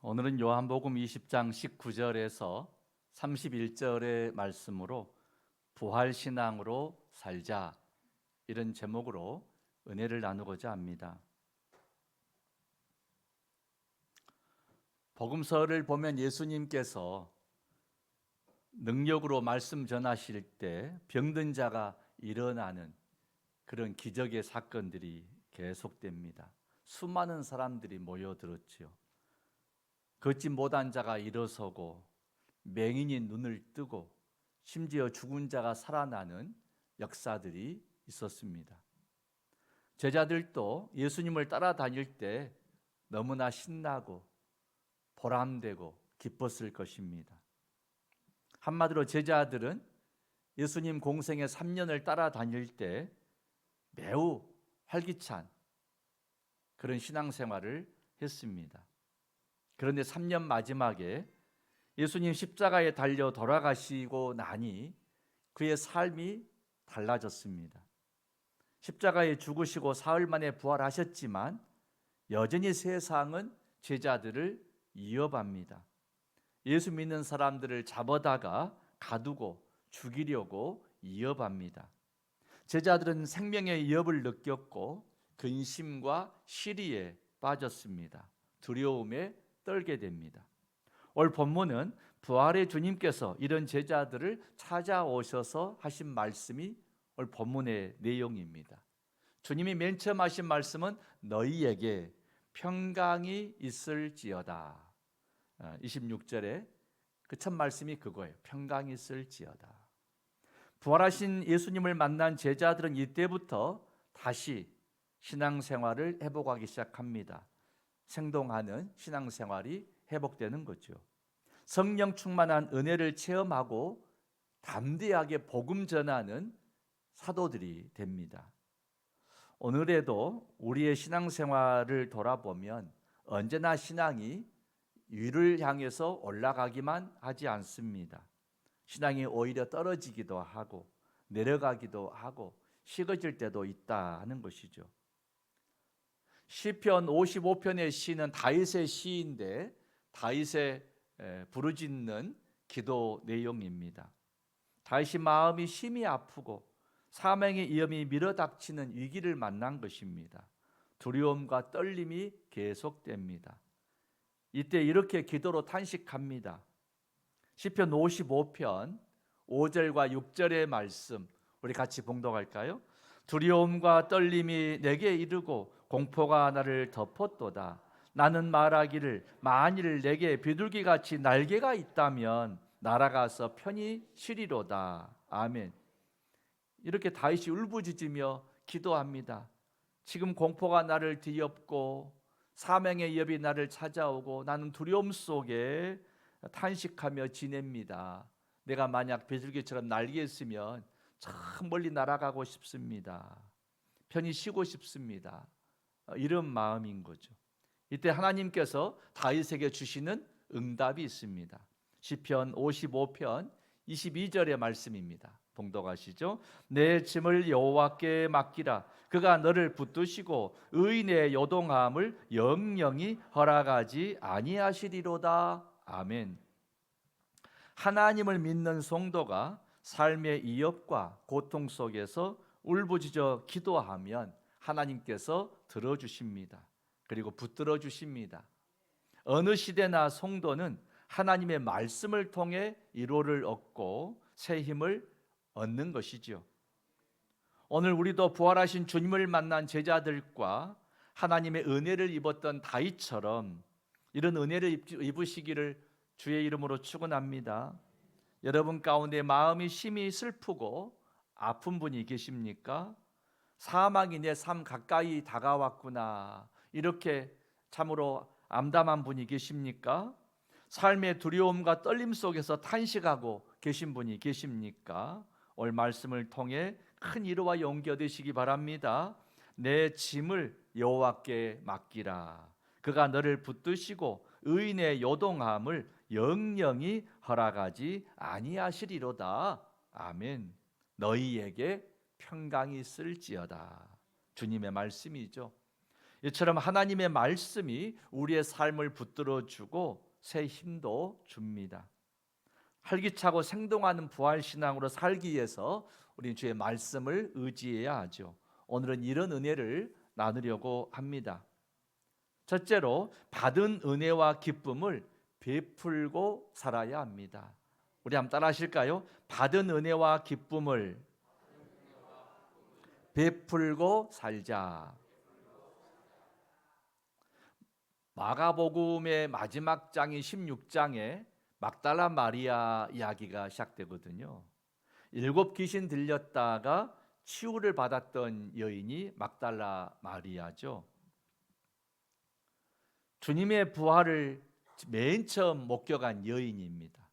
오늘은 요한복음 20장 19절에서 31절의 말씀으로 부활신앙으로 살자, 이런 제목으로 은혜를 나누고자 합니다. 복음서를 보면 예수님께서 능력으로 말씀 전하실 때 병든 자가 일어나는 그런 기적의 사건들이 계속됩니다. 수많은 사람들이 모여들었지요. 걷지 못한 자가 일어서고 맹인이 눈을 뜨고 심지어 죽은 자가 살아나는 역사들이 있었습니다. 제자들도 예수님을 따라다닐 때 너무나 신나고 보람되고 기뻤을 것입니다. 한마디로 제자들은 예수님 공생의 3년을 따라다닐 때 매우 활기찬 그런 신앙생활을 했습니다. 그런데 3년 마지막에 예수님 십자가에 달려 돌아가시고 나니 그의 삶이 달라졌습니다. 십자가에 죽으시고 사흘 만에 부활하셨지만 여전히 세상은 제자들을 위협합니다. 예수 믿는 사람들을 잡아다가 가두고 죽이려고 위협합니다. 제자들은 생명의 위협을 느꼈고 근심과 시리에 빠졌습니다. 두려움에 떨게 됩니다. 오늘 본문은 부활의 주님께서 이런 제자들을 찾아오셔서 하신 말씀이 오늘 본문의 내용입니다. 주님이 맨 처음 하신 말씀은 너희에게 평강이 있을지어다. 26절에 그 첫 말씀이 그거예요. 평강이 있을지어다. 부활하신 예수님을 만난 제자들은 이때부터 다시 신앙생활을 회복하기 시작합니다. 생동하는 신앙생활이 회복되는 거죠. 성령 충만한 은혜를 체험하고 담대하게 복음 전하는 사도들이 됩니다. 오늘에도 우리의 신앙생활을 돌아보면 언제나 신앙이 위를 향해서 올라가기만 하지 않습니다. 신앙이 오히려 떨어지기도 하고 내려가기도 하고 식어질 때도 있다 하는 것이죠. 시편 55편의 시는 다윗의 시인데 다윗의 부르짖는 기도 내용입니다. 다윗이 마음이 심히 아프고 사망의 위험이 밀어닥치는 위기를 만난 것입니다. 두려움과 떨림이 계속됩니다. 이때 이렇게 기도로 탄식합니다. 시편 55편 5절과 6절의 말씀 우리 같이 봉독할까요? 두려움과 떨림이 내게 이르고 공포가 나를 덮었도다. 나는 말하기를 만일 내게 비둘기같이 날개가 있다면 날아가서 편히 쉬리로다. 아멘. 이렇게 다윗이 울부짖으며 기도합니다. 지금 공포가 나를 뒤엎고 사망의 위협이 나를 찾아오고 나는 두려움 속에 탄식하며 지냅니다. 내가 만약 비둘기처럼 날개 있으면 저 멀리 날아가고 싶습니다. 편히 쉬고 싶습니다. 이런 마음인 거죠. 이때 하나님께서 다윗에게 주시는 응답이 있습니다. 시편 55편 22절의 말씀입니다. 봉독하시죠. 내 짐을 여호와께 맡기라. 그가 너를 붙드시고 의인의 요동함을 영영히 허락하지 아니하시리로다. 아멘. 하나님을 믿는 성도가 삶의 위협과 고통 속에서 울부짖어 기도하면 하나님께서 들어주십니다. 그리고 붙들어 주십니다. 어느 시대나 성도는 하나님의 말씀을 통해 위로를 얻고 새 힘을 얻는 것이죠. 오늘 우리도 부활하신 주님을 만난 제자들과 하나님의 은혜를 입었던 다윗처럼 이런 은혜를 입으시기를 주의 이름으로 축원합니다. 여러분 가운데 마음이 심히 슬프고 아픈 분이 계십니까? 사망이 내 삶 가까이 다가왔구나, 이렇게 참으로 암담한 분이 계십니까? 삶의 두려움과 떨림 속에서 탄식하고 계신 분이 계십니까? 오늘 말씀을 통해 큰 위로와 용기 얻으시기 바랍니다. 내 짐을 여호와께 맡기라. 그가 너를 붙드시고 의인의 요동함을 영영히 허락하지 아니하시리로다. 아멘. 너희에게 평강이 있을지어다. 주님의 말씀이죠. 이처럼 하나님의 말씀이 우리의 삶을 붙들어주고 새 힘도 줍니다. 활기차고 생동하는 부활신앙으로 살기 위해서 우리는 주의 말씀을 의지해야 하죠. 오늘은 이런 은혜를 나누려고 합니다. 첫째로, 받은 은혜와 기쁨을 베풀고 살아야 합니다. 우리 한번 따라 하실까요? 받은 은혜와 기쁨을 베풀고 살자. 마가복음의 마지막 장인 16장에 막달라 마리아 이야기가 시작되거든요. 7 귀신 들렸다가 치유를 받았던 여인이 막달라 마리아죠. 주님의 부활을 맨 처음 목격한 여인입니다.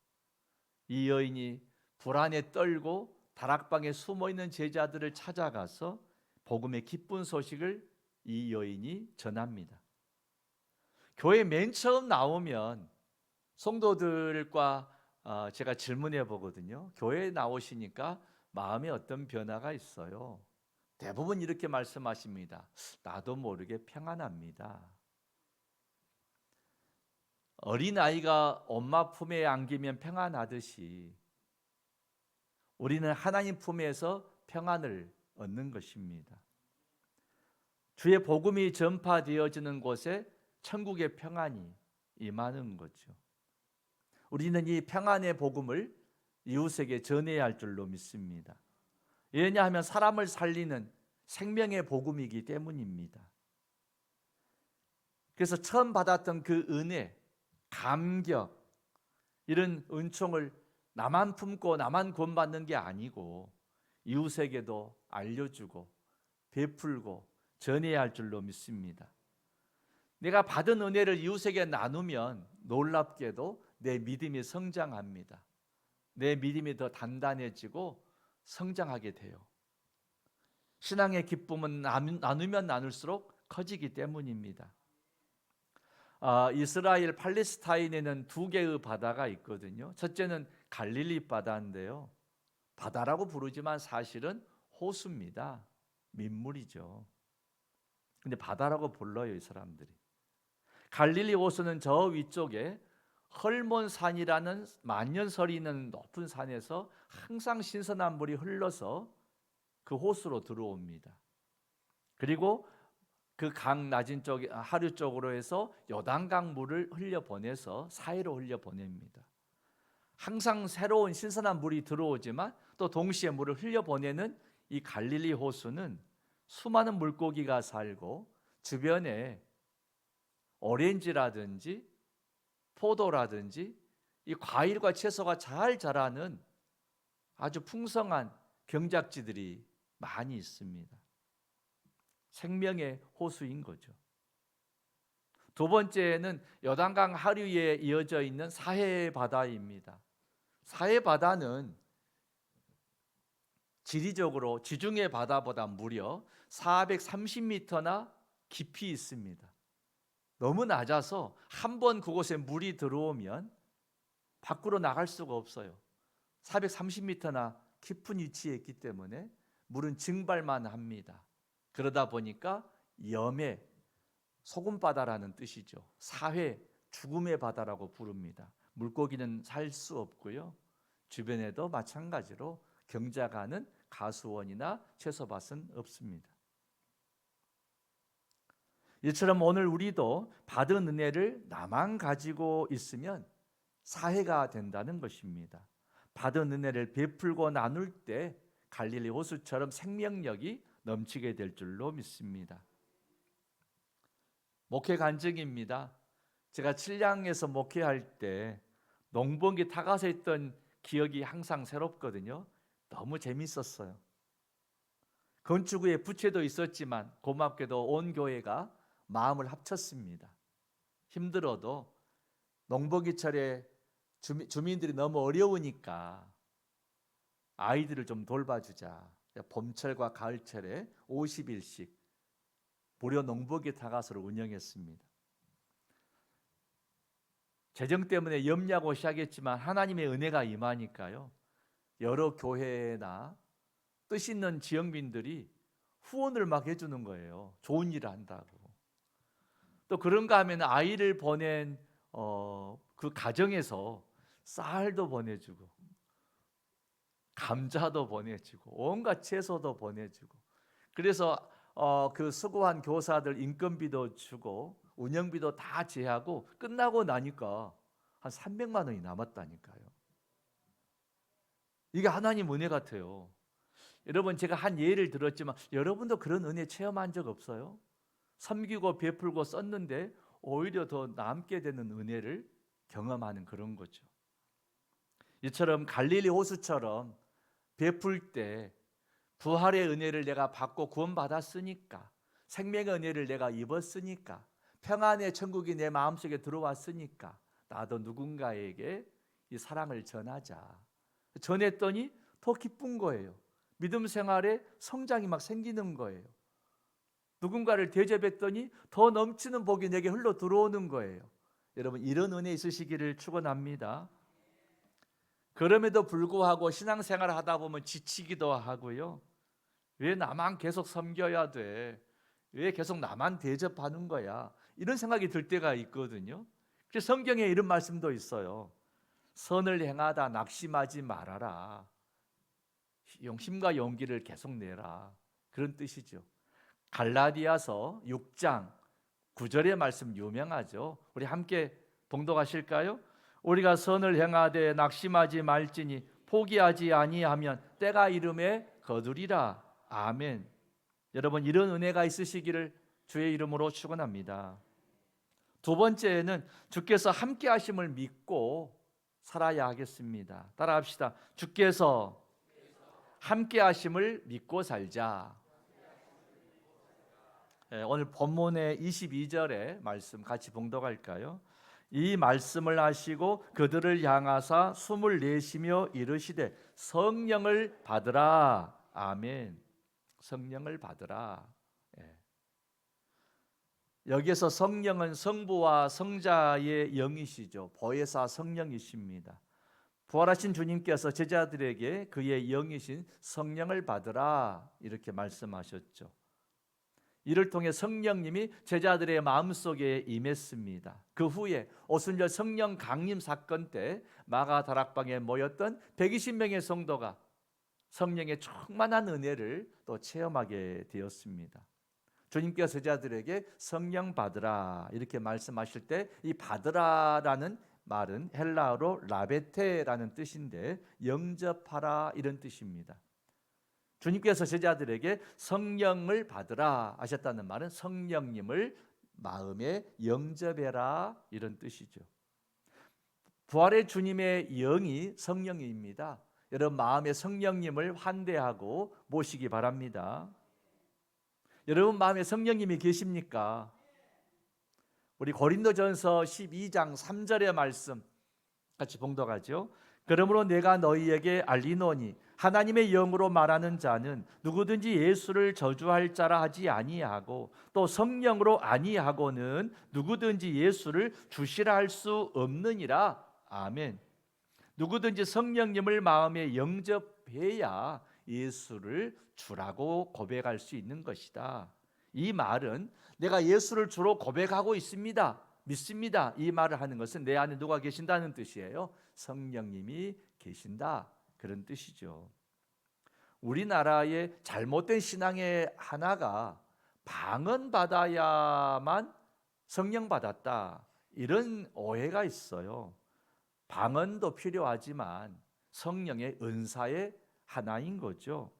이 여인이 불안에 떨고 다락방에 숨어있는 제자들을 찾아가서 복음의 기쁜 소식을 이 여인이 전합니다. 교회 맨 처음 나오면 성도들과 제가 질문해 보거든요. 교회에 나오시니까 마음에 어떤 변화가 있어요? 대부분 이렇게 말씀하십니다. 나도 모르게 평안합니다. 어린아이가 엄마 품에 안기면 평안하듯이 우리는 하나님 품에서 평안을 얻는 것입니다. 주의 복음이 전파되어지는 곳에 천국의 평안이 임하는 거죠. 우리는 이 평안의 복음을 이웃에게 전해야 할 줄로 믿습니다. 왜냐하면 사람을 살리는 생명의 복음이기 때문입니다. 그래서 처음 받았던 그 은혜, 감격, 이런 은총을 나만 품고 나만 구원받는 게 아니고 이웃에게도 알려주고 베풀고 전해야 할 줄로 믿습니다. 내가 받은 은혜를 이웃에게 나누면 놀랍게도 내 믿음이 성장합니다. 내 믿음이 더 단단해지고 성장하게 돼요. 신앙의 기쁨은 나누면 나눌수록 커지기 때문입니다. 이스라엘 팔레스타인에는 2개의 바다가 있거든요. 첫째는 갈릴리 바다인데요. 바다라고 부르지만 사실은 호수입니다. 민물이죠. 근데 바다라고 불러요, 이 사람들이. 갈릴리 호수는 저 위쪽에 헐몬산이라는 만년설이 있는 높은 산에서 항상 신선한 물이 흘러서 그 호수로 들어옵니다. 그리고 그 강 낮은 쪽에 하류 쪽으로 해서 요단강 물을 흘려보내서 사해로 흘려보냅니다. 항상 새로운 신선한 물이 들어오지만 또 동시에 물을 흘려보내는 이 갈릴리 호수는 수많은 물고기가 살고 주변에 오렌지라든지 포도라든지 이 과일과 채소가 잘 자라는 아주 풍성한 경작지들이 많이 있습니다. 생명의 호수인 거죠. 두 번째는 요단강 하류에 이어져 있는 사해 바다입니다. 사해 바다는 지리적으로 지중해 바다보다 무려 430m나 깊이 있습니다. 너무 낮아서 한 번 그곳에 물이 들어오면 밖으로 나갈 수가 없어요. 430m나 깊은 위치에 있기 때문에 물은 증발만 합니다. 그러다 보니까 염해, 소금바다라는 뜻이죠. 사회, 죽음의 바다라고 부릅니다. 물고기는 살 수 없고요. 주변에도 마찬가지로 경작하는 가수원이나 채소밭은 없습니다. 이처럼 오늘 우리도 받은 은혜를 나만 가지고 있으면 사해가 된다는 것입니다. 받은 은혜를 베풀고 나눌 때 갈릴리 호수처럼 생명력이 넘치게 될 줄로 믿습니다. 목회 간증입니다. 제가 칠량에서 목회할 때 농번기 타가서 했던 기억이 항상 새롭거든요. 너무 재밌었어요. 건축 후에 부채도 있었지만 고맙게도 온 교회가 마음을 합쳤습니다. 힘들어도 농번기철에 주민들이 너무 어려우니까 아이들을 좀 돌봐주자. 봄철과 가을철에 50일씩 무료 농번기 타가서를 운영했습니다. 재정 때문에 염려하고 시작했지만 하나님의 은혜가 임하니까요. 여러 교회나 뜻 있는 지역민들이 후원을 막 해주는 거예요. 좋은 일을 한다고. 또 그런가 하면 아이를 보낸 그 가정에서 쌀도 보내주고 감자도 보내주고 온갖 채소도 보내주고, 그래서 그 수고한 교사들 인건비도 주고 운영비도 다 제하고 끝나고 나니까 한 300만 원이 남았다니까요. 이게 하나님 은혜 같아요. 여러분, 제가 한 예를 들었지만 여러분도 그런 은혜 체험한 적 없어요? 섬기고 베풀고 썼는데 오히려 더 남게 되는 은혜를 경험하는 그런 거죠. 이처럼 갈릴리 호수처럼 베풀 때 부활의 은혜를 내가 받고 구원받았으니까, 생명의 은혜를 내가 입었으니까, 평안의 천국이 내 마음속에 들어왔으니까 나도 누군가에게 이 사랑을 전하자. 전했더니 더 기쁜 거예요. 믿음 생활에 성장이 막 생기는 거예요. 누군가를 대접했더니 더 넘치는 복이 내게 흘러 들어오는 거예요. 여러분, 이런 은혜 있으시기를 축원합니다. 그럼에도 불구하고 신앙생활을 하다 보면 지치기도 하고요. 왜 나만 계속 섬겨야 돼? 왜 계속 나만 대접하는 거야? 이런 생각이 들 때가 있거든요. 그래서 성경에 이런 말씀도 있어요. 선을 행하다 낙심하지 말아라. 힘과 용기를 계속 내라. 그런 뜻이죠. 갈라디아서 6장 9절의 말씀 유명하죠. 우리 함께 봉독하실까요? 우리가 선을 행하되 낙심하지 말지니 포기하지 아니하면 때가 이름에 거두리라. 아멘. 여러분, 이런 은혜가 있으시기를 주의 이름으로 축원합니다. 두 번째는 주께서 함께 하심을 믿고 살아야 하겠습니다. 따라합시다. 주께서 함께 하심을 믿고 살자. 오늘 본문의 22절의 말씀 같이 봉독할까요? 이 말씀을 하시고 그들을 향하사 숨을 내쉬며 이르시되 성령을 받으라. 아멘. 성령을 받으라. 여기에서 성령은 성부와 성자의 영이시죠. 보혜사 성령이십니다. 부활하신 주님께서 제자들에게 그의 영이신 성령을 받으라 이렇게 말씀하셨죠. 이를 통해 성령님이 제자들의 마음속에 임했습니다. 그 후에 오순절 성령 강림 사건 때 마가 다락방에 모였던 120명의 성도가 성령의 충만한 은혜를 또 체험하게 되었습니다. 주님께서 제자들에게 성령 받으라 이렇게 말씀하실 때 이 받으라라는 말은 헬라어로 라베테라는 뜻인데 영접하라 이런 뜻입니다. 주님께서 제자들에게 성령을 받으라 하셨다는 말은 성령님을 마음에 영접해라 이런 뜻이죠. 부활의 주님의 영이 성령입니다. 여러분, 마음에 성령님을 환대하고 모시기 바랍니다. 여러분 마음에 성령님이 계십니까? 우리 고린도전서 12장 3절의 말씀 같이 봉독하죠. 그러므로 내가 너희에게 알리노니 하나님의 영으로 말하는 자는 누구든지 예수를 저주할 자라 하지 아니하고 또 성령으로 아니하고는 누구든지 예수를 주시라 할 수 없느니라. 아멘. 누구든지 성령님을 마음에 영접해야 예수를 주라고 고백할 수 있는 것이다. 이 말은 내가 예수를 주로 고백하고 있습니다, 믿습니다, 이 말을 하는 것은 내 안에 누가 계신다는 뜻이에요. 성령님이 계신다 그런 뜻이죠. 우리나라의 잘못된 신앙의 하나가 방언받아야만 성령 받았다 이런 오해가 있어요. 방언도 필요하지만 성령의 은사의 하나인 거죠.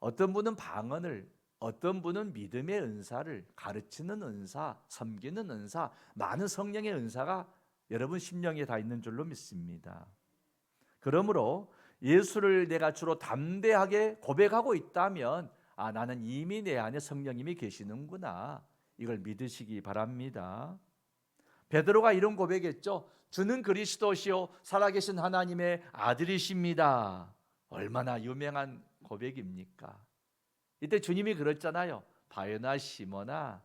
어떤 분은 방언을, 어떤 분은 믿음의 은사를, 가르치는 은사, 섬기는 은사, 많은 성령의 은사가 여러분 심령에 다 있는 줄로 믿습니다. 그러므로 예수를 내가 주로 담대하게 고백하고 있다면 나는 이미 내 안에 성령님이 계시는구나 이걸 믿으시기 바랍니다. 베드로가 이런 고백했죠. 주는 그리스도시요 살아계신 하나님의 아들이십니다. 얼마나 유명한 고백입니까? 이때 주님이 그랬잖아요. 바요나 시몬아,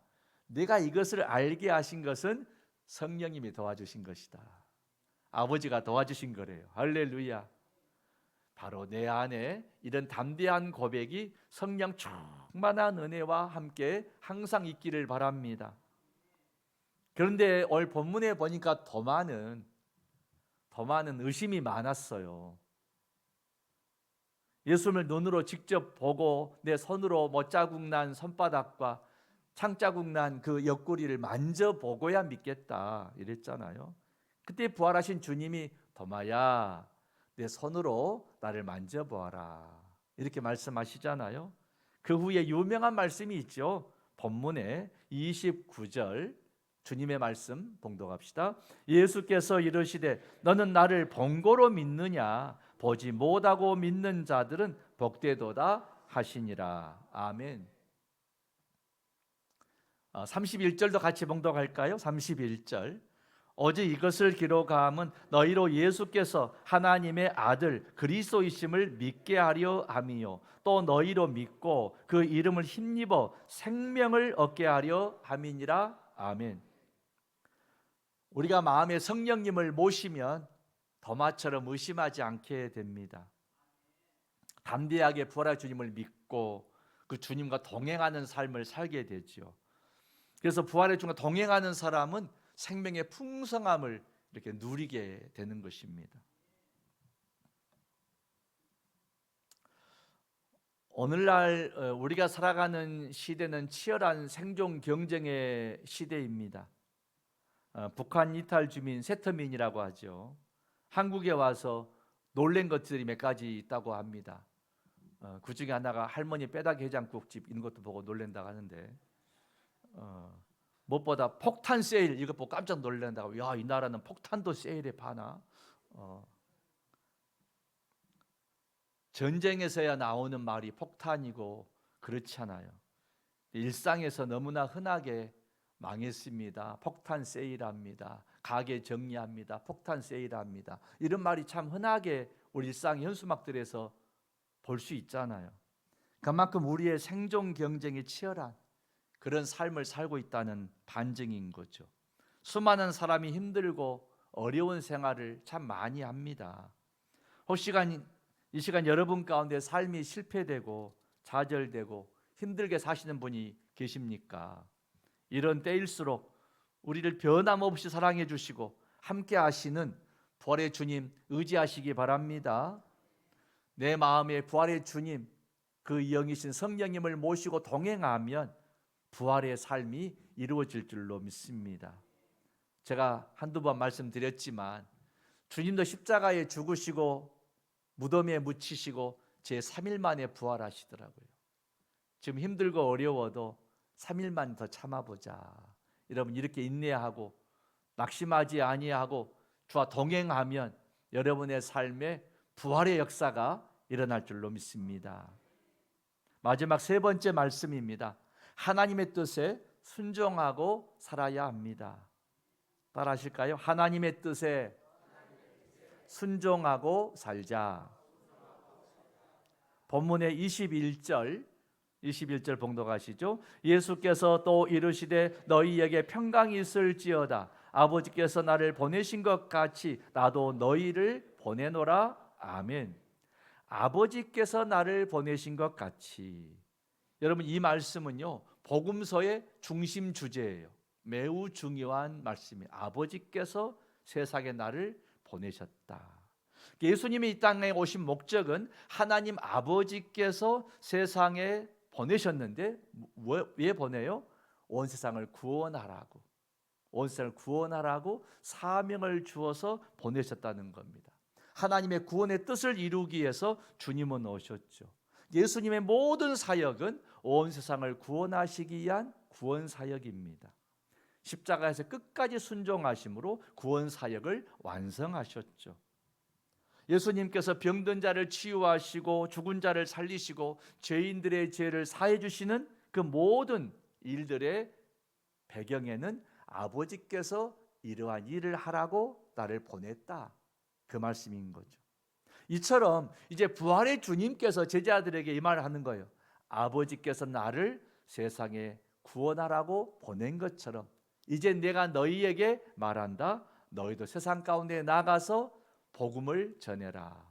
네가 이것을 알게 하신 것은 성령님이 도와주신 것이다. 아버지가 도와주신 거래요. 할렐루야. 바로 내 안에 이런 담대한 고백이 성령 충만한 은혜와 함께 항상 있기를 바랍니다. 그런데 오늘 본문에 보니까 더 많은 의심이 많았어요. 예수님을 눈으로 직접 보고 내 손으로 못자국 난 손바닥과 창자국 난 그 옆구리를 만져보고야 믿겠다 이랬잖아요. 그때 부활하신 주님이 도마야 내 손으로 나를 만져보아라 이렇게 말씀하시잖아요. 그 후에 유명한 말씀이 있죠. 본문에 29절 주님의 말씀 봉독합시다. 예수께서 이르시되 너는 나를 본고로 믿느냐 보지 못하고 믿는 자들은 복되도다 하시니라. 아멘. 31절도 같이 봉독할까요? 31절. 오직 이것을 기록함은 너희로 예수께서 하나님의 아들 그리스도이심을 믿게 하려 함이요 또 너희로 믿고 그 이름을 힘입어 생명을 얻게 하려 함이니라. 아멘. 우리가 마음에 성령님을 모시면 도마처럼 의심하지 않게 됩니다. 담대하게 부활할 주님을 믿고 그 주님과 동행하는 삶을 살게 되죠. 그래서 부활의 주님과 동행하는 사람은 생명의 풍성함을 이렇게 누리게 되는 것입니다. 오늘날 우리가 살아가는 시대는 치열한 생존 경쟁의 시대입니다. 북한 이탈 주민 세터민이라고 하죠. 한국에 와서 놀란 것들이 몇 가지 있다고 합니다. 그 중에 하나가 할머니 뼈다귀 해장국집 이런 것도 보고 놀란다고 하는데 무엇보다 폭탄 세일 이거 보고 깜짝 놀란다고. 야, 이 나라는 폭탄도 세일에 파나? 전쟁에서야 나오는 말이 폭탄이고 그렇지 않아요. 일상에서 너무나 흔하게 망했습니다. 폭탄 세일합니다. 가게 정리합니다. 폭탄 세일합니다. 이런 말이 참 흔하게 우리 일상 현수막들에서 볼 수 있잖아요. 그만큼 우리의 생존 경쟁이 치열한 그런 삶을 살고 있다는 반증인 거죠. 수많은 사람이 힘들고 어려운 생활을 참 많이 합니다. 이 시간 여러분 가운데 삶이 실패되고 좌절되고 힘들게 사시는 분이 계십니까? 이런 때일수록 우리를 변함없이 사랑해 주시고 함께 하시는 부활의 주님 의지하시기 바랍니다. 내 마음에 부활의 주님 그 영이신 성령님을 모시고 동행하면 부활의 삶이 이루어질 줄로 믿습니다. 제가 한두 번 말씀드렸지만 주님도 십자가에 죽으시고 무덤에 묻히시고 제3일 만에 부활하시더라고요. 지금 힘들고 어려워도 3일만 더 참아보자. 여러분 이렇게 인내하고 낙심하지 아니하고 주와 동행하면 여러분의 삶에 부활의 역사가 일어날 줄로 믿습니다. 마지막 세 번째 말씀입니다. 하나님의 뜻에 순종하고 살아야 합니다. 따라 하실까요? 하나님의 뜻에 순종하고 살자. 본문의 21절 봉독하시죠. 예수께서 또 이르시되 너희에게 평강이 있을지어다. 아버지께서 나를 보내신 것 같이 나도 너희를 보내노라. 아멘. 아버지께서 나를 보내신 것 같이. 여러분 이 말씀은요 복음서의 중심 주제예요. 매우 중요한 말씀이에요. 아버지께서 세상에 나를 보내셨다. 예수님이 이 땅에 오신 목적은 하나님 아버지께서 세상에 보내셨는데 왜 보내요? 온 세상을 구원하라고. 온 세상을 구원하라고 사명을 주어서 보내셨다는 겁니다. 하나님의 구원의 뜻을 이루기 위해서 주님은 오셨죠. 예수님의 모든 사역은 온 세상을 구원하시기 위한 구원 사역입니다. 십자가에서 끝까지 순종하심으로 구원 사역을 완성하셨죠. 예수님께서 병든 자를 치유하시고 죽은 자를 살리시고 죄인들의 죄를 사해 주시는 그 모든 일들의 배경에는 아버지께서 이러한 일을 하라고 나를 보냈다. 그 말씀인 거죠. 이처럼 이제 부활의 주님께서 제자들에게 이 말을 하는 거예요. 아버지께서 나를 세상에 구원하라고 보낸 것처럼 이제 내가 너희에게 말한다. 너희도 세상 가운데 나가서 복음을 전해라.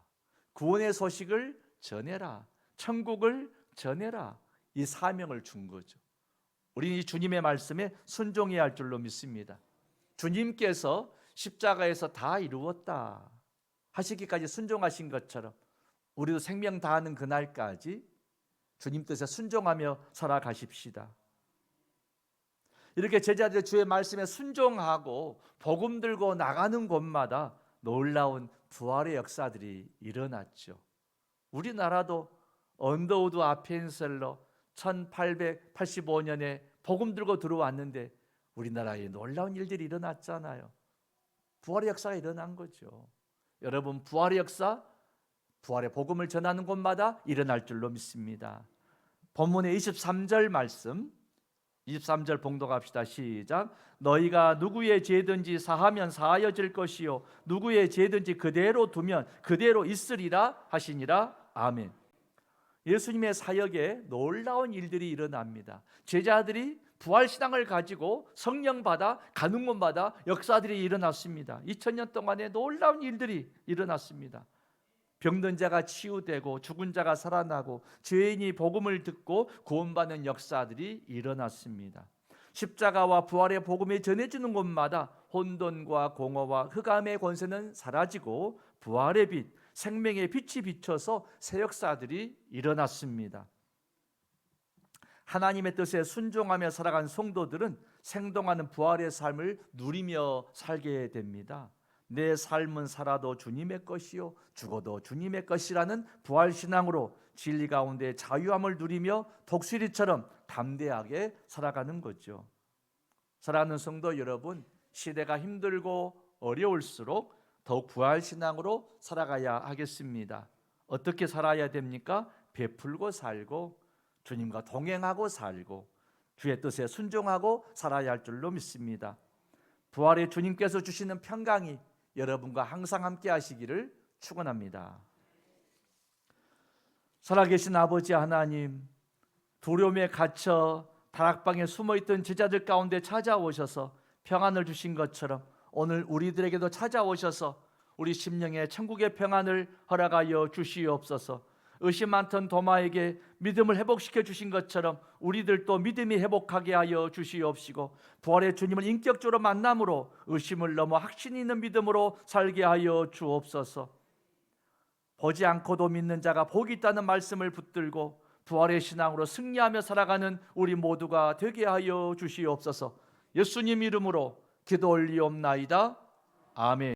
구원의 소식을 전해라. 천국을 전해라. 이 사명을 준 거죠. 우리는 이 주님의 말씀에 순종해야 할 줄로 믿습니다. 주님께서 십자가에서 다 이루었다 하시기까지 순종하신 것처럼 우리도 생명 다하는 그날까지 주님 뜻에 순종하며 살아가십시다. 이렇게 제자들이 주의 말씀에 순종하고 복음 들고 나가는 곳마다 놀라운 부활의 역사들이 일어났죠. 우리나라도 언더우드 아펜셀러 1885년에 복음 들고 들어왔는데 우리나라에 놀라운 일들이 일어났잖아요. 부활의 역사가 일어난 거죠. 여러분, 부활의 역사, 부활의 복음을 전하는 곳마다 일어날 줄로 믿습니다. 본문의 23절 말씀, 23절 봉독합시다. 시작. 너희가 누구의 죄든지 사하면 사하여질 것이요 누구의 죄든지 그대로 두면 그대로 있으리라 하시니라. 아멘. 예수님의 사역에 놀라운 일들이 일어납니다. 제자들이 부활신앙을 가지고 성령 받아 가는 곳마다 역사들이 일어났습니다. 2000년 동안에 놀라운 일들이 일어났습니다. 병든 자가 치유되고 죽은 자가 살아나고 죄인이 복음을 듣고 구원받는 역사들이 일어났습니다. 십자가와 부활의 복음이 전해지는 곳마다 혼돈과 공허와 흑암의 권세는 사라지고 부활의 빛, 생명의 빛이 비춰서 새 역사들이 일어났습니다. 하나님의 뜻에 순종하며 살아간 성도들은 생동하는 부활의 삶을 누리며 살게 됩니다. 내 삶은 살아도 주님의 것이요 죽어도 주님의 것이라는 부활신앙으로 진리 가운데 자유함을 누리며 독수리처럼 담대하게 살아가는 거죠. 사랑하는 성도 여러분, 시대가 힘들고 어려울수록 더욱 부활신앙으로 살아가야 하겠습니다. 어떻게 살아야 됩니까? 베풀고 살고 주님과 동행하고 살고 주의 뜻에 순종하고 살아야 할 줄로 믿습니다. 부활의 주님께서 주시는 평강이 여러분과 항상 함께 하시기를 축원합니다. 살아계신 아버지 하나님, 두려움에 갇혀 다락방에 숨어있던 제자들 가운데 찾아오셔서 평안을 주신 것처럼 오늘 우리들에게도 찾아오셔서 우리 심령에 천국의 평안을 허락하여 주시옵소서. 의심 많던 도마에게 믿음을 회복시켜 주신 것처럼 우리들도 믿음이 회복하게 하여 주시옵시고 부활의 주님을 인격적으로 만남으로 의심을 넘어 확신이 있는 믿음으로 살게 하여 주옵소서. 보지 않고도 믿는 자가 복이 있다는 말씀을 붙들고 부활의 신앙으로 승리하며 살아가는 우리 모두가 되게 하여 주시옵소서. 예수님 이름으로 기도 올리옵나이다. 아멘.